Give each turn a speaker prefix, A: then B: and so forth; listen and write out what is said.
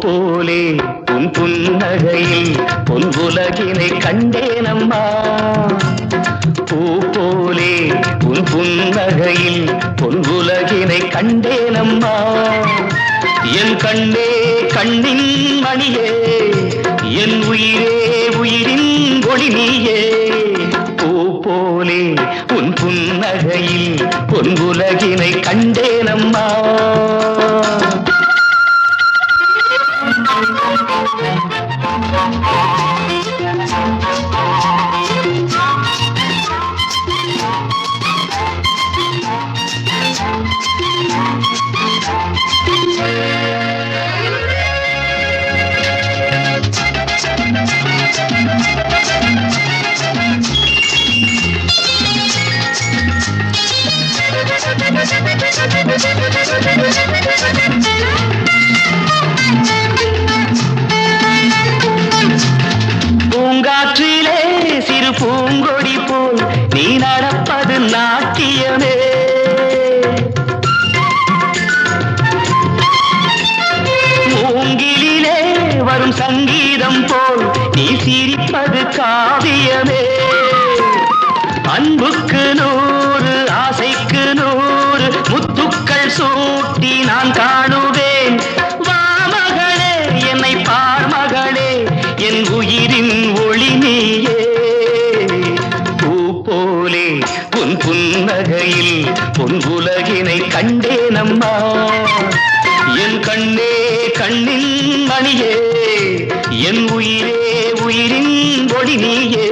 A: போலே உன் புன்னகையில் பொன் உலகினை கண்டேனம்மா. பூ போலே உன் புன்னகையில் பொன் உலகினை கண்டேனம்மா. என் கண்ணே கண்ணின் மணியே, என் உயிரே உயிரின் ஒளி நீயே. பூ போலே உன் புன்னகையில் பொன் உலகினை கண்டேனம்மா. பூங்காற்றிலே சிறு பூங்கொடி போல் நீ நடப்பது நாட்டியமே. மூங்கிலே வரும் சங்கீதம் போல் நீ சிரிப்பது காவியமே. அன்புக்கு 100 ஆசைக்கு 100 முத்துக்கள் சூட்டி நான் காணுவேன். வா மகளே என்னை பார் மகளே, என் உயிரின் ஒளி நீயே. பூ போலே உன் புன்னகையில் பொன் உலகினை கண்டேனம்மா. என் கண்ணே கண்ணின் மணியே, என் உயிரே உயிரின் ஒளி நீயே.